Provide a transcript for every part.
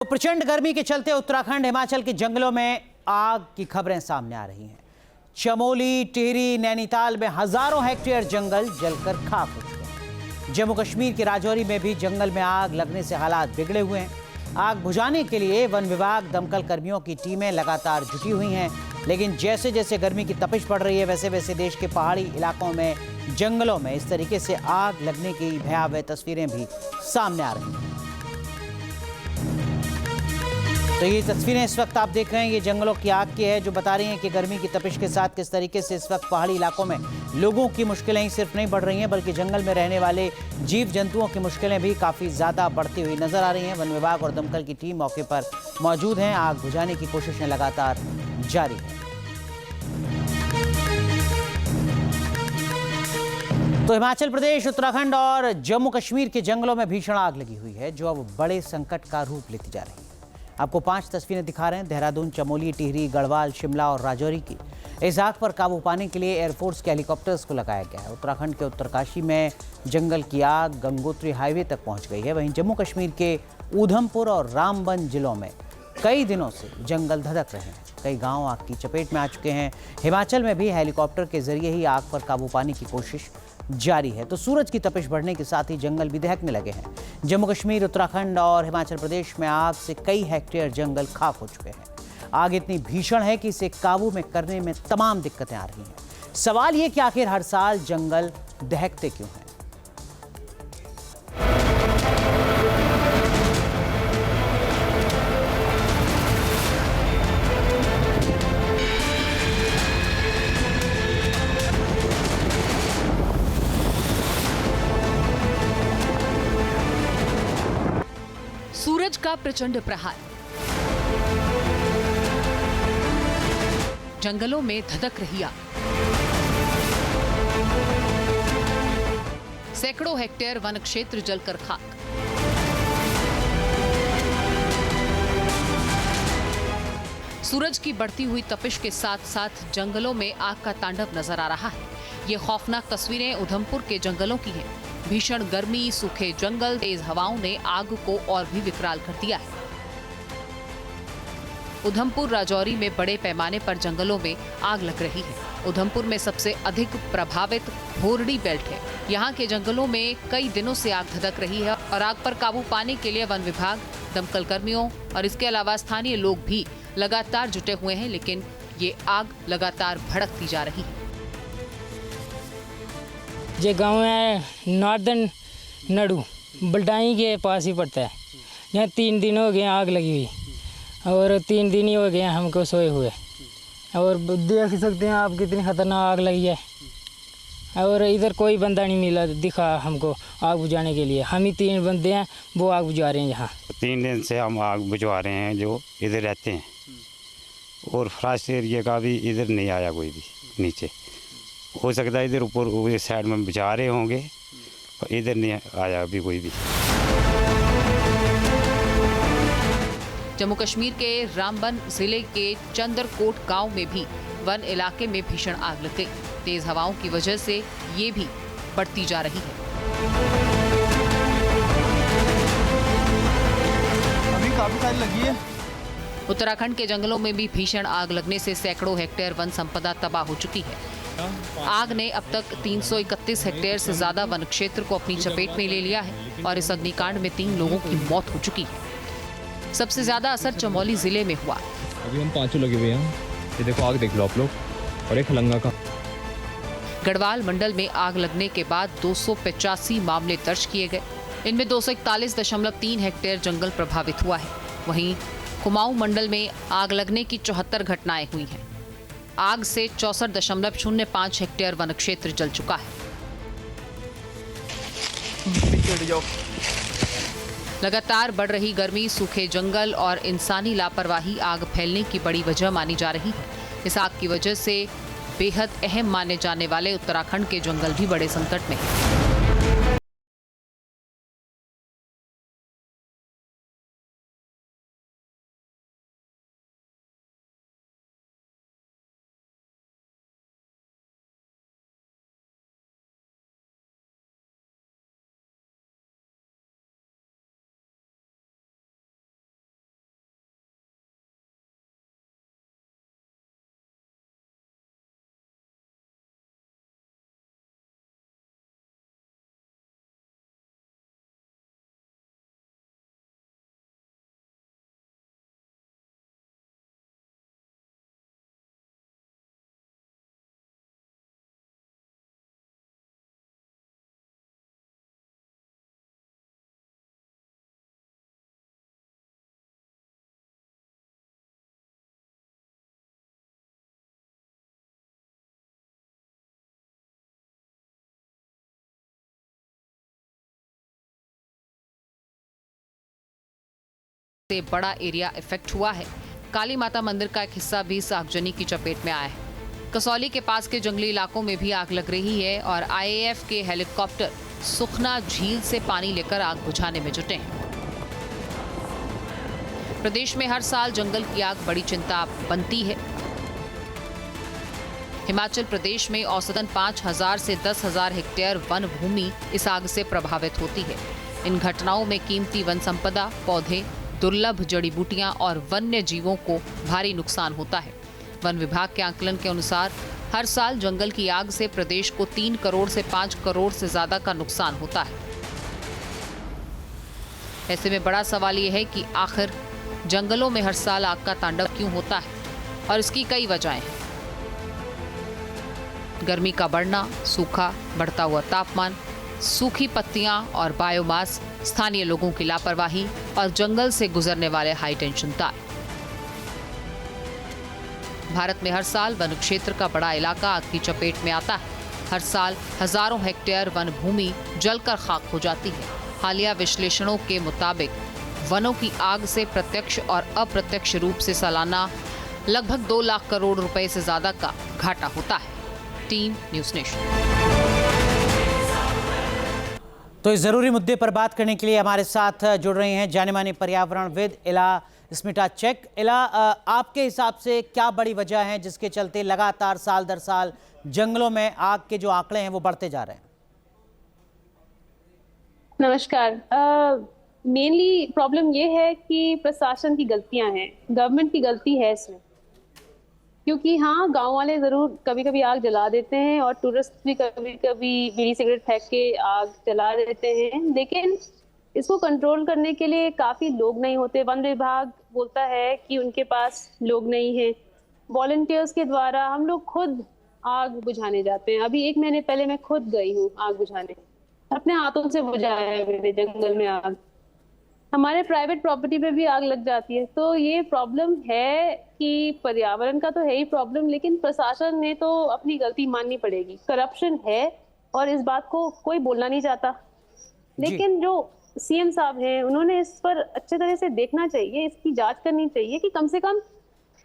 तो प्रचंड गर्मी के चलते उत्तराखंड हिमाचल के जंगलों में आग की खबरें सामने आ रही हैं। चमोली, टिहरी, नैनीताल में हजारों हेक्टेयर जंगल जलकर खाक हो चुके हैं। जम्मू कश्मीर के राजौरी में भी जंगल में आग लगने से हालात बिगड़े हुए हैं। आग बुझाने के लिए वन विभाग, दमकल कर्मियों की टीमें लगातार जुटी हुई हैं, लेकिन जैसे जैसे गर्मी की तपिश बढ़ रही है, वैसे वैसे देश के पहाड़ी इलाकों में जंगलों में इस तरीके से आग लगने की भयावह तस्वीरें भी सामने आ रही हैं। तो ये तस्वीरें इस वक्त आप देख रहे हैं, ये जंगलों की आग की है, जो बता रही हैं कि गर्मी की तपिश के साथ किस तरीके से इस वक्त पहाड़ी इलाकों में लोगों की मुश्किलें ही सिर्फ नहीं बढ़ रही हैं, बल्कि जंगल में रहने वाले जीव जंतुओं की मुश्किलें भी काफ़ी ज़्यादा बढ़ती हुई नजर आ रही हैं। वन विभाग और दमकल की टीम मौके पर मौजूद हैं। आग बुझाने की कोशिशें लगातार जारी हैं। तो हिमाचल प्रदेश, उत्तराखंड और जम्मू कश्मीर के जंगलों में भीषण आग लगी हुई है, जो अब बड़े संकट का रूप लेती जा रही है। आपको 5 तस्वीरें दिखा रहे हैं, देहरादून, चमोली, टिहरी, गढ़वाल, शिमला और राजौरी की। इस आग पर काबू पाने के लिए एयरफोर्स के हेलीकॉप्टर्स को लगाया गया है। उत्तराखंड के उत्तरकाशी में जंगल की आग गंगोत्री हाईवे तक पहुंच गई है। वहीं जम्मू कश्मीर के ऊधमपुर और रामबन जिलों में कई दिनों से जंगल धधक रहे हैं। कई गांव आग की चपेट में आ चुके हैं। हिमाचल में भी हेलीकॉप्टर के जरिए ही आग पर काबू पाने की कोशिश जारी है। तो सूरज की तपिश बढ़ने के साथ ही जंगल भी दहकने लगे हैं। जम्मू कश्मीर, उत्तराखंड और हिमाचल प्रदेश में आग से कई हेक्टेयर जंगल खाक हो चुके हैं। आग इतनी भीषण है कि इसे काबू में करने में तमाम दिक्कतें आ रही हैं। सवाल ये कि आखिर हर साल जंगल दहकते क्यों हैं? सूरज का प्रचंड प्रहार, जंगलों में धधक रही आग, सैकड़ों हेक्टेयर वन क्षेत्र जलकर खाक। सूरज की बढ़ती हुई तपिश के साथ साथ जंगलों में आग का तांडव नजर आ रहा है। ये खौफनाक तस्वीरें उधमपुर के जंगलों की हैं। भीषण गर्मी, सूखे जंगल, तेज हवाओं ने आग को और भी विकराल कर दिया है। उधमपुर, राजौरी में बड़े पैमाने पर जंगलों में आग लग रही है। उधमपुर में सबसे अधिक प्रभावित भोरडी बेल्ट है। यहाँ के जंगलों में कई दिनों से आग धधक रही है और आग पर काबू पाने के लिए वन विभाग, दमकल कर्मियों और इसके अलावा स्थानीय लोग भी लगातार जुटे हुए हैं, लेकिन ये आग लगातार भड़कती जा रही है। ये गांव है नॉर्दर्न नडू, बल्टाई के पास ही पड़ता है। यहाँ 3 दिन हो गए आग लगी हुई और 3 दिन ही हो गए हमको सोए हुए। और देख सकते हैं आप कितनी खतरनाक आग लगी है। और इधर कोई बंदा नहीं मिला दिखा हमको आग बुझाने के लिए। हम ही 3 बंदे हैं, वो आग बुझा रहे हैं यहाँ। 3 दिन से हम आग बुझवा रहे हैं, जो इधर रहते हैं। और फॉरेस्ट एरिया का भी इधर नहीं आया कोई भी नीचे। हो सकता है इधर ऊपर साइड में बुझा रहे होंगे, और इधर नहीं आया अभी कोई भी। जम्मू कश्मीर के रामबन जिले के चंद्रकोट गांव में भी वन इलाके में भीषण आग लग गई। तेज हवाओं की वजह से ये भी बढ़ती जा रही है। अभी काफी सारी लगी है। उत्तराखंड के जंगलों में भी भीषण आग लगने से सैकड़ों हेक्टेयर वन संपदा तबाह हो चुकी है। आग ने अब तक 331 हेक्टेयर से ज्यादा वन क्षेत्र को अपनी चपेट में ले लिया है और इस अग्निकांड में 3 लोगों की मौत हो चुकी है। सबसे ज्यादा असर चमोली जिले में हुआ। अभी हम 5 लगे हुए हैं। ये देखो आग देख लो आप लोग, और एक हलंगा का। गढ़वाल मंडल में आग लगने के बाद 285 मामले दर्ज किए गए। इनमें 241.3 हेक्टेयर जंगल प्रभावित हुआ है। वहीं कुमाऊं मंडल में आग लगने की 74 घटनाएं हुई हैं। आग से 64.05 हेक्टेयर वन क्षेत्र जल चुका है। लगातार बढ़ रही गर्मी, सूखे जंगल और इंसानी लापरवाही आग फैलने की बड़ी वजह मानी जा रही है। इस आग की वजह से बेहद अहम माने जाने वाले उत्तराखंड के जंगल भी बड़े संकट में हैं। से बड़ा एरिया इफेक्ट हुआ है। काली माता मंदिर का एक हिस्सा भी इस आगजनी की चपेट में आया है। कसौली के पास के जंगली इलाकों में भी आग लग रही है और IAF के हेलीकॉप्टर सुखना झील से पानी लेकर आग बुझाने में जुटे हैं। प्रदेश में हर साल जंगल की आग बड़ी चिंता बनती है। हिमाचल प्रदेश में औसतन 5,000 से 10,000 हेक्टेयर वन भूमि इस आग से प्रभावित होती है। इन घटनाओं में कीमती वन संपदा, पौधे, दुर्लभ जड़ी बूटियां और वन्य जीवों को भारी नुकसान होता है। वन विभाग के आकलन के अनुसार हर साल जंगल की आग से प्रदेश को 3 करोड़ से 5 करोड़ से ज्यादा का नुकसान होता है। ऐसे में बड़ा सवाल ये है कि आखिर जंगलों में हर साल आग का तांडव क्यों होता है और इसकी कई वजहें हैं। गर्मी का बढ़ना, सूखा, बढ़ता हुआ तापमान, सूखी पत्तियां और बायोमास, स्थानीय लोगों की लापरवाही और जंगल से गुजरने वाले हाई टेंशन तार। भारत में हर साल वन क्षेत्र का बड़ा इलाका आग की चपेट में आता है। हर साल हजारों हेक्टेयर वन भूमि जलकर खाक हो जाती है। हालिया विश्लेषणों के मुताबिक वनों की आग से प्रत्यक्ष और अप्रत्यक्ष रूप से सालाना लगभग 2 लाख करोड़ रुपए से ज्यादा का घाटा होता है। Team news nation. तो इस जरूरी मुद्दे पर बात करने के लिए हमारे साथ जुड़ रहे हैं जाने माने पर्यावरणविद इला स्मिटाचेक। इला, आपके हिसाब से क्या बड़ी वजह है जिसके चलते लगातार साल दर साल जंगलों में आग के जो आंकड़े हैं वो बढ़ते जा रहे हैं? नमस्कार। मेनली प्रॉब्लम ये है कि प्रशासन की गलतियां हैं, गवर्नमेंट की गलती है इसमें। क्योंकि हाँ, गांव वाले जरूर कभी कभी आग जला देते हैं और टूरिस्ट भी कभी कभी बीड़ी सिगरेट फेंक के आग जला देते हैं, लेकिन इसको कंट्रोल करने के लिए काफी लोग नहीं होते। वन विभाग बोलता है कि उनके पास लोग नहीं है। वॉलंटियर्स के द्वारा हम लोग खुद आग बुझाने जाते हैं। अभी 1 महीने पहले मैं खुद गई हूँ आग बुझाने, अपने हाथों से बुझाया है मेरे जंगल में आग। हमारे प्राइवेट प्रॉपर्टी पे भी आग लग जाती है। तो ये प्रॉब्लम है कि पर्यावरण का तो है ही प्रॉब्लम, लेकिन प्रशासन ने तो अपनी गलती माननी पड़ेगी। करप्शन है और इस बात को कोई बोलना नहीं चाहता, लेकिन जो CM साहब हैं उन्होंने इस पर अच्छे तरह से देखना चाहिए, इसकी जांच करनी चाहिए कि कम से कम,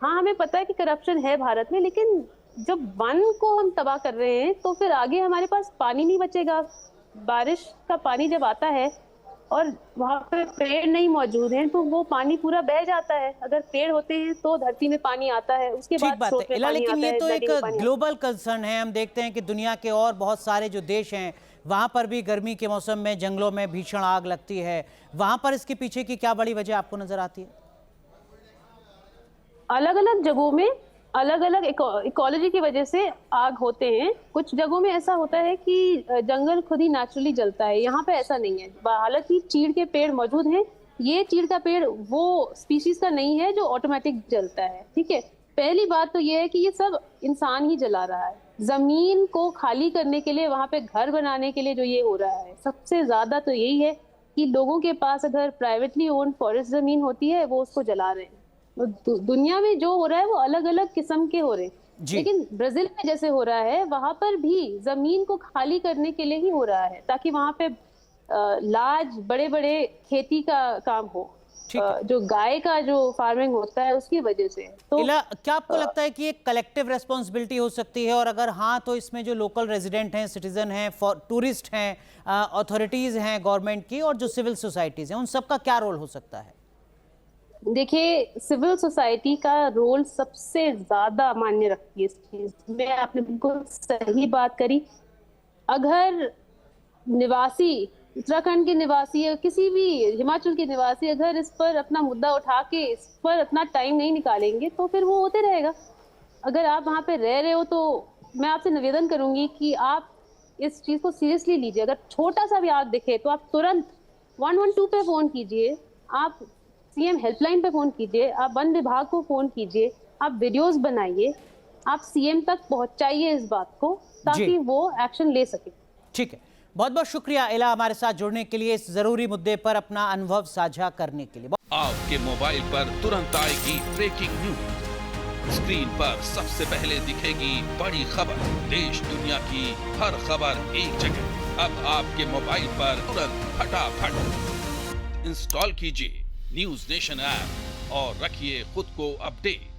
हाँ हमें पता है कि करप्शन है भारत में, लेकिन जब वन को हम तबाह कर रहे हैं तो फिर आगे हमारे पास पानी नहीं बचेगा। बारिश का पानी जब आता है और वहाँ पे पेड़ नहीं मौजूद हैं तो वो पानी पूरा बह जाता है। अगर पेड़ होते हैं तो धरती में पानी आता है, उसके बाद स्रोत में पानी लेकिन आता ये है, तो एक नदी में पानी ग्लोबल कंसर्न है। हम देखते हैं कि दुनिया के और बहुत सारे जो देश हैं वहाँ पर भी गर्मी के मौसम में जंगलों में भीषण आग लगती है। वहाँ पर इसके पीछे की क्या बड़ी वजह आपको नजर आती है? अलग अलग जगहों में अलग अलग इकोलॉजी की वजह से आग होते हैं। कुछ जगहों में ऐसा होता है कि जंगल खुद ही नेचुरली जलता है, यहाँ पे ऐसा नहीं है। हालांकि चीड़ के पेड़ मौजूद हैं, ये चीड़ का पेड़ वो स्पीशीज का नहीं है जो ऑटोमेटिक जलता है। ठीक है, पहली बात तो ये है कि ये सब इंसान ही जला रहा है। जमीन को खाली करने के लिए, वहां पे घर बनाने के लिए जो ये हो रहा है, सबसे ज्यादा तो यही है कि लोगों के पास अगर प्राइवेटली ओन फॉरेस्ट जमीन होती है वो उसको जला रहे हैं। दुनिया में जो हो रहा है वो अलग अलग किस्म के हो रहे हैं, लेकिन ब्राजील में जैसे हो रहा है वहां पर भी जमीन को खाली करने के लिए ही हो रहा है, ताकि वहां पे लार्ज बड़े बड़े खेती का काम हो। जो गाय का जो फार्मिंग होता है उसकी वजह से। तो क्या आपको लगता है कि एक कलेक्टिव रेस्पॉन्सिबिलिटी हो सकती है, और अगर हाँ तो इसमें जो लोकल रेजिडेंट हैं, सिटीजन हैं, टूरिस्ट हैं, अथॉरिटीज हैं गवर्नमेंट की, और जो सिविल सोसाइटीज हैं, उन सबका क्या रोल हो सकता है? देखिए, सिविल सोसाइटी का रोल सबसे ज्यादा मायने रखती है इस चीज में। आपने बिल्कुल सही बात करी। अगर निवासी, उत्तराखंड के निवासी या किसी भी हिमाचल के निवासी अगर इस पर अपना मुद्दा उठा के इस पर अपना टाइम नहीं निकालेंगे तो फिर वो होते रहेगा। अगर आप वहाँ पे रह रहे हो तो मैं आपसे निवेदन करूंगी कि आप इस चीज को सीरियसली लीजिए। अगर छोटा सा भी आग दिखे तो आप तुरंत 112 पे फोन कीजिए, आप CM हेल्पलाइन पे फोन कीजिए, आप वन विभाग को फोन कीजिए, आप वीडियोस बनाइए, आप CM तक पहुंचाइए इस बात को, ताकि वो एक्शन ले सके। ठीक है, बहुत बहुत शुक्रिया इला हमारे साथ जुड़ने के लिए, इस जरूरी मुद्दे पर अपना अनुभव साझा करने के लिए। आपके मोबाइल पर तुरंत आएगी ब्रेकिंग न्यूज, स्क्रीन पर सबसे पहले दिखेगी बड़ी खबर, देश दुनिया की हर खबर एक जगह। अब आपके मोबाइल पर तुरंत फटाफट इंस्टॉल कीजिए न्यूज नेशन ऐप और रखिए खुद को अपडेट।